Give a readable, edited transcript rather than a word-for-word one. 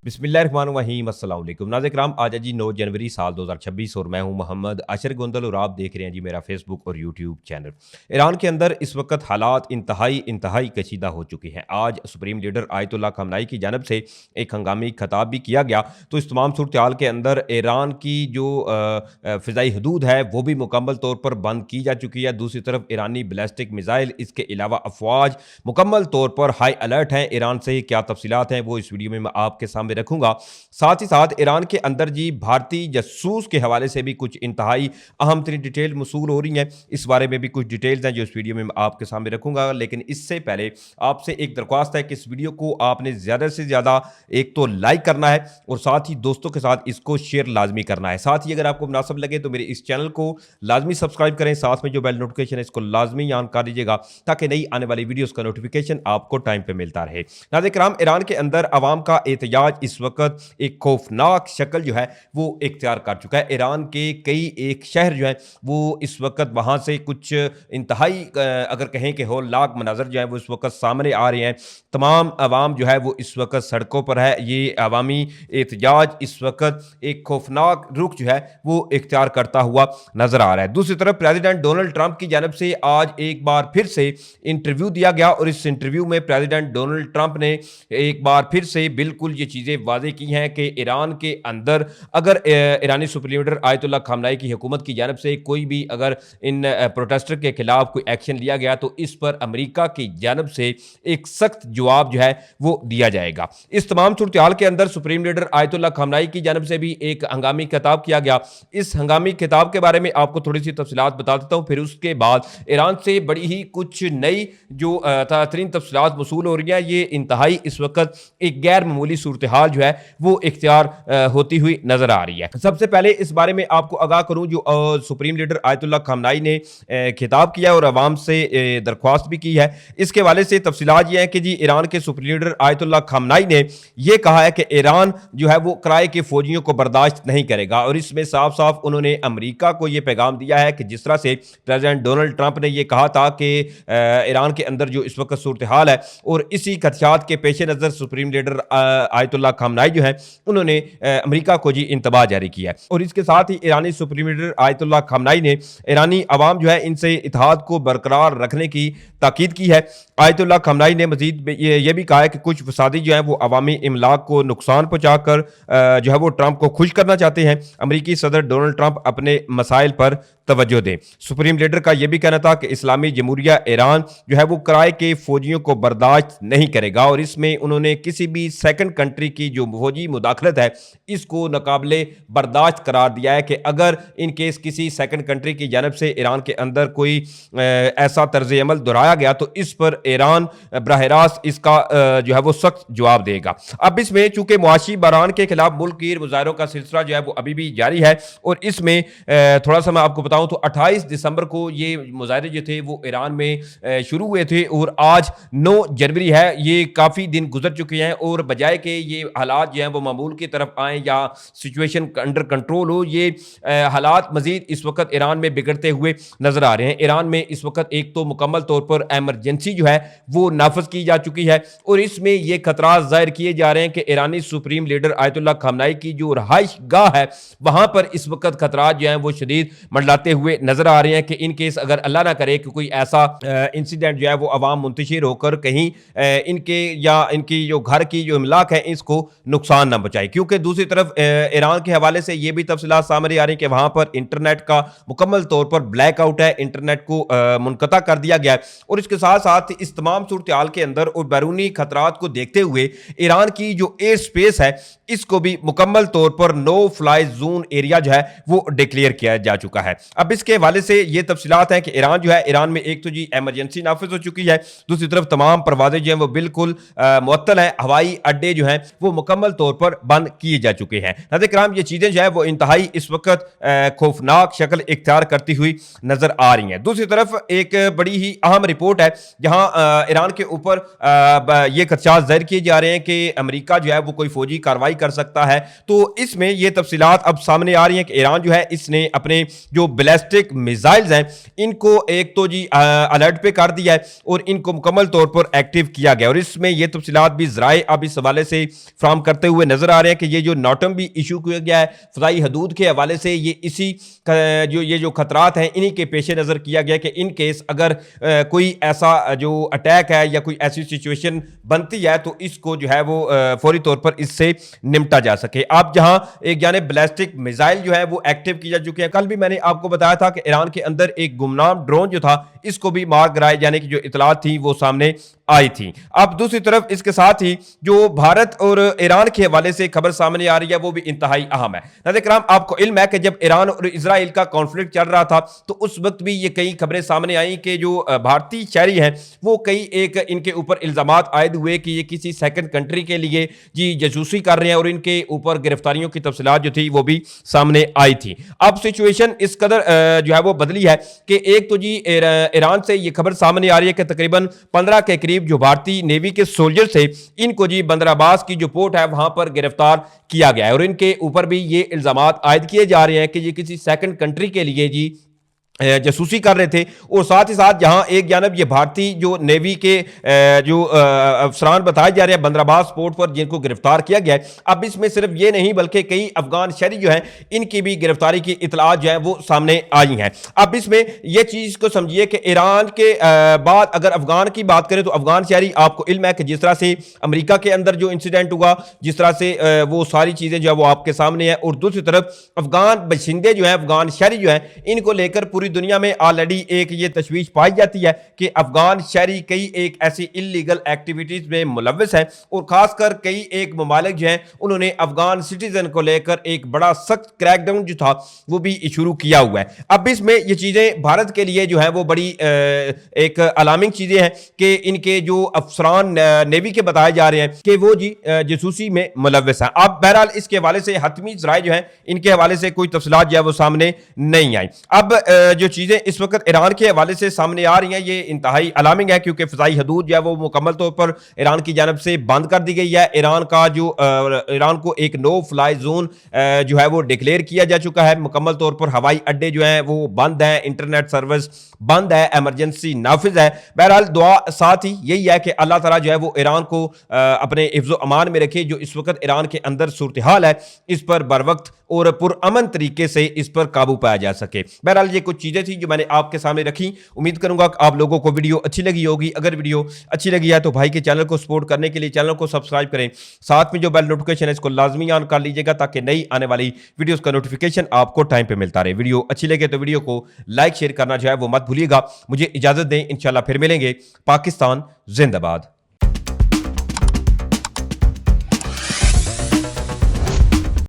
बिस्मिल्लाहिर्रहमानिर्रहीम अस्सलाम वालेकुम नाज़रीन आज है जी 9 जनवरी साल 2026 और मैं हूं मोहम्मद अशर गोंदल और आप देख रहे हैं जी मेरा फेसबुक और यूट्यूब चैनल। ईरान के अंदर इस वक्त हालात इंतहाई कशीदा हो चुके हैं। आज सुप्रीम लीडर आयतुल्लाह खamenei की जानब से एक हंगामी खिताब भी किया गया। तो इस तमाम सूरत हाल के अंदर ईरान की जो फ़िज़ाई हदूद है वो भी मुकम्मल तौर पर बंद की जा चुकी है। दूसरी तरफ ईरानी बैलिस्टिक मिसाइल इसके अलावा अफवाज मुकम्मल तौर पर हाई अलर्ट हैं। ईरान से क्या तफसीलात हैं वो इस वीडियो में मैं आपके सामने रखूंगा। साथ ही साथ ईरान के अंदर जी भारतीय जासूस के हवाले से भी कुछ इंतहाई अहम तरीन डिटेल मसूल हो रही हैं। इस बारे में भी कुछ डिटेल्स हैं जो इस वीडियो में मैं आपके सामने रखूंगा। लेकिन इससे पहले आपसे एक दरख्वास्त है कि इस वीडियो को आपने ज़्यादा से ज़्यादा एक तो लाइक करना है और साथ ही दोस्तों के साथ इसको शेयर लाजमी करना है। साथ ही अगर आपको मुनासिब लगे तो मेरे इस चैनल को लाजमी सब्सक्राइब करें। साथ में जो बेल नोटिफिकेशन है इसको लाजमी ऑन कर दीजिएगा ताकि नई आने वाली वीडियोस का नोटिफिकेशन आपको टाइम पे मिलता रहे। नाज़रीन किराम, ईरान के अंदर अवाम का एहतजाज इस वक्त एक खौफनाक शक्ल जो है वो इख्तियार कर चुका है। ईरान के कई एक शहर जो है वो इस वक्त वहाँ से कुछ इंतहाई अगर कहें कि होलनाक मनाजर जो है वो इस वक्त सामने आ रहे हैं। तमाम अवाम जो है वो इस वक्त सड़कों पर है। ये अवामी एहतजाज इस वक्त एक खौफनाक रुख जो है वो इख्तियार करता हुआ नजर आ रहा है। दूसरी तरफ प्रेसिडेंट डोनाल्ड ट्रंप की जानब से आज एक बार फिर से इंटरव्यू दिया गया और इस इंटरव्यू में प्रेसिडेंट डोनाल्ड ट्रंप ने एक बार फिर से बिल्कुल ये चीज़ें वाज़ेह की हैं कि ईरान के अंदर अगर ईरानी सुप्रीम लीडर आयतुल्लाह खamenei की हुकूमत की जानब से कोई भी अगर इन प्रोटेस्टर के खिलाफ कोई एक्शन लिया गया तो इस पर अमेरिका की जानब से एक सख्त जवाब जो है वो दिया जाएगा। इस तमाम सूरत हाल के अंदर सुप्रीम लीडर आयतुल्लाह खamenei की जानब से भी एक हंगामी खिताब किया गया। इस हंगामी खिताब के बारे में आपको थोड़ी सी तफसीलात बता देता हूँ, फिर उसके बाद ईरान से बड़ी ही कुछ नई जो तरीन तफसीलात वसूल हो रही हैं। ये इंतहाई इस वक्त एक गैर मामूली सूरत हाल जो है वो इख्तियार होती हुई नजर आ रही है। सबसे पहले इस बारे में आपको आगाह करूं, जो सुप्रीम लीडर आयतुल्लाह खamenei ने खिताब किया और अवाम से दरख्वास्त भी की है। इसके हवाले से तफसीलात ये है कि जी ईरान के सुप्रीम लीडर आयतुल्लाह खamenei ने यह कहा है कि ईरान जो है वो किराए के फौजियों को बर्दाश्त नहीं करेगा और इसमें साफ साफ उन्होंने अमेरिका को यह पैगाम दिया है कि जिस तरह से प्रेसिडेंट डोनाल्ड ट्रंप ने यह कहा था कि ईरान के अंदर जो इस वक्त सूरत हाल है और इसी खदशात के पेश नज़र सुप्रीम लीडर आयतुल्लाह खamenei जो है उन्होंने अमेरिका को जी इंतबाह जारी किया है। और इसके साथ ही ईरानी सुप्रीम लीडर आयतुल्लाह खamenei ने ईरानी अवाम जो है इनसे इत्तेहाद को बरकरार रखने की ताकीद की है। आयतुल्लाह खamenei ने मजीद ये भी कहा है कि कुछ फसादी जो है वो अवामी इमलाक को नुकसान पहुँचाकर जो है वो ट्रंप को खुश करना चाहते हैं। अमरीकी सदर डोनाल्ड ट्रंप अपने मसाइल पर तवज्जो दें। सुप्रीम लीडर का यह भी कहना था कि इस्लामी जमहूरिया ईरान जो है वो किराए के फौजियों को बर्दाश्त नहीं करेगा और इसमें उन्होंने किसी भी सेकंड कंट्री की जो फौजी मुदाखलत है इसको नाकाबिले बर्दाश्त करार दिया है कि अगर इन केस किसी सेकंड कंट्री की जानब से ईरान के अंदर कोई ऐसा तर्ज अमल दोहराया गया तो इस पर ईरान बराह रास्त इसका जो है वो सख्त जवाब देगा। अब इसमें चूंकि मुआशी बहरान के खिलाफ मुल्क की मुजाहरों का सिलसिला जो है वो अभी भी जारी है और इसमें थोड़ा सा मैं आपको बताऊं तो 28 दिसंबर को ये मुजाहरे जो थे वो ईरान में शुरू हुए थे और आज 9 जनवरी है। ये काफ़ी दिन गुजर चुके हैं और बजाय के ये हालात जो हैं वो मामूल की तरफ आएँ या सिचुएशन अंडर कंट्रोल हो, ये हालात मजीद इस वक्त ईरान में बिगड़ते हुए नजर आ रहे हैं। ईरान में इस वक्त एक तो मुकम्मल तौर पर एमरजेंसी जो है वो नाफज की जा चुकी है और इसमें ये खतरा जाहिर किए जा रहे हैं कि ईरानी सुप्रीम लीडर आयतुल्लाह खamenei की जो रहाइश गाह है वहां पर इस वक्त खतरा जो है वो शदीद मंडलाते हुए नजर आ रहे हैं कि इन केस अगर अल्लाह ना करे कि कोई ऐसा इंसिडेंट जो है वो अवाम मुंतशिर होकर कहीं इनके या इनकी जो घर की जो इमलाक है इसको नुकसान ना पहुंचाए। क्योंकि दूसरी तरफ ईरान के हवाले से ये भी तफसीलात सामने आ रही है कि वहां पर इंटरनेट का मुकम्मल तौर पर ब्लैकआउट है, इंटरनेट को मुनक़ता कर दिया गया है और इसके साथ साथ इस तमाम सूरत हाल के अंदर और बैरूनी खतरात को देखते हुए ईरान की जो एयर स्पेस है इसको भी मुकम्मल तौर पर नो फ्लाई जोन एरिया जो है वो डिक्लेयर किया जा चुका है। अब इसके हवाले से ये तफसीलात हैं कि ईरान जो है, ईरान में एक तो जी एमरजेंसी नाफिज हो चुकी है, दूसरी तरफ तमाम परवाजें जो हैं वो बिल्कुल मुअत्तल हैं, हवाई अड्डे जो हैं वो मुकम्मल तौर पर बंद किए जा चुके हैं। नाज़रीन किराम, ये चीज़ें जो है वो इंतहाई इस वक्त खौफनाक शक्ल इख्तियार करती हुई नजर आ रही हैं। दूसरी तरफ एक बड़ी ही अहम रिपोर्ट है जहां ईरान के ऊपर ये खदशात जाहिर किए जा रहे हैं कि अमेरिका जो है वो कोई फौजी कार्रवाई कर सकता है। तो इसमें ये तफसीलात अब सामने आ रही हैं कि ईरान जो है इसने अपने जो बैलिस्टिक मिसाइल्स हैं इनको एक तो जी अलर्ट पे कर दिया है और इनको मुकम्मल तौर पर एक्टिव किया गया। और इसमें ये तफसीलात भी ज़राए अब इस हवाले से फ्राहम करते हुए नजर आ रहे हैं कि ये जो नॉटम भी इशू किया गया है फ़ज़ाई हदूद के हवाले से, ये इसी जो खतरात हैं इन्हीं के पेश नज़र किया गया कि इन केस अगर कोई ऐसा जो अटैक है या कोई ऐसी सिचुएशन बनती है तो इसको जो है वो फौरी तौर पर इससे निपटा जा सके। आप जहां एक जाने बैलिस्टिक मिसाइल जो है वो एक्टिव की जा चुके हैं। कल भी मैंने आपको बताया था कि ईरान के अंदर एक गुमनाम ड्रोन जो था इसको भी मार गिराए जाने की जो इतलात थी वो सामने आई थी। अब दूसरी तरफ इसके साथ ही जो भारत और ईरान के हवाले से खबर सामने आ रही है वो भी इंतहाई अहम है। नाज़रीन किराम, आपको इल्म है कि जब ईरान और इजराइल का कॉन्फ्लिक्ट चल रहा था तो उस वक्त भी ये कई खबरें सामने आई कि जो भारतीय शहरी हैं वो कई एक इनके ऊपर इल्जामात आयद हुए कि ये किसी सेकंड कंट्री के लिए जी जासूसी कर रहे हैं और इनके ऊपर गिरफ्तारियों की तफसीलात जो थी वो भी सामने आई थी। अब सिचुएशन इस कदर जो है वो बदली है कि एक तो जी ईरान से ये खबर सामने आ रही है कि तकरीबन 15 के करीब जो भारतीय नेवी के सोल्जर थे इनको जी बंदर अब्बास की जो पोर्ट है वहां पर गिरफ्तार किया गया है और इनके ऊपर भी ये इल्जामात आयद किए जा रहे हैं कि ये किसी सेकंड कंट्री के लिए जी जासूसी कर रहे थे। और साथ ही साथ जहां एक जानब ये भारतीय जो नेवी के जो अफसरान बताए जा रहे हैं बंदर अब्बास पोर्ट पर जिनको गिरफ्तार किया गया है, अब इसमें सिर्फ ये नहीं बल्कि कई अफगान शहरी जो हैं इनकी भी गिरफ्तारी की इतलात जो है वो सामने आई हैं। अब इसमें यह चीज़ को समझिए कि ईरान के बाद अगर अफगान की बात करें तो अफगान शहरी, आपको इल्म है कि जिस तरह से अमरीका के अंदर जो इंसिडेंट हुआ, जिस तरह से वो सारी चीज़ें जो है वो आपके सामने है। और दूसरी तरफ अफगान बशिंदे जो हैं, अफगान शहरी जो हैं, इनको लेकर पूरी दुनिया में ऑलरेडी एक ये तशवीश पाई जाती है कि अफगान शहरी कई एक ऐसी इलीगल एक्टिविटीज में मुलव्वस है और खासकर कई एक ममालिक जो हैं उन्होंने अफगान सिटीजन को लेकर एक बड़ा सख्त क्रैकडाउन जो था वो भी शुरू किया हुआ है। अब इसमें ये चीजें भारत के लिए जो है वो बड़ी एक अलार्मिंग चीजें हैं कि इनके जो अफसरान नेवी के बताए जा रहे हैं कि वो जी जासूसी में मुलव्वस हैं। अब बहरहाल इसके हवाले से हतमी ज़राए जो हैं इनके हवाले से कोई तफसीलात जो है वो सामने नहीं आई। अब जो चीज़ें इस वक्त ईरान के हवाले से सामने आ रही हैं ये इंतहाई अलार्मिंग है क्योंकि फ़िज़ाई हदूद जो है वो मुकम्मल तौर पर ईरान की जानब से बंद कर दी गई है। ईरान को एक नो फ्लाई जोन जो है वो डिक्लेयर किया जा चुका है। मुकम्मल तौर पर हवाई अड्डे जो हैं वो बंद हैं, इंटरनेट सर्विस बंद है, एमरजेंसी नाफिज है। बहरहाल दुआ साथ ही यही है कि अल्लाह ताला जो है वो ईरान को अपने हिफ्ज़ अमान में रखे। जो इस वक्त ईरान के अंदर सूरत हाल है इस पर बर वक्त और पुरअमन तरीके से इस पर काबू पाया जा सके। बहरहाल ये कुछ चीज़ें थी जो मैंने आपके सामने रखी। उम्मीद करूंगा कि आप लोगों को वीडियो अच्छी लगी होगी। अगर वीडियो अच्छी लगी है तो भाई के चैनल को सपोर्ट करने के लिए चैनल को सब्सक्राइब करें, साथ में जो बेल नोटिफिकेशन है इसको लाजमी ऑन कर लीजिएगा ताकि नई आने वाली वीडियोस का नोटिफिकेशन आपको टाइम पे मिलता रहे। वीडियो अच्छी लगे तो वीडियो को लाइक शेयर करना जो है वो मत भूलिएगा। मुझे इजाजत दें, इंशाल्लाह फिर मिलेंगे। पाकिस्तान जिंदाबाद।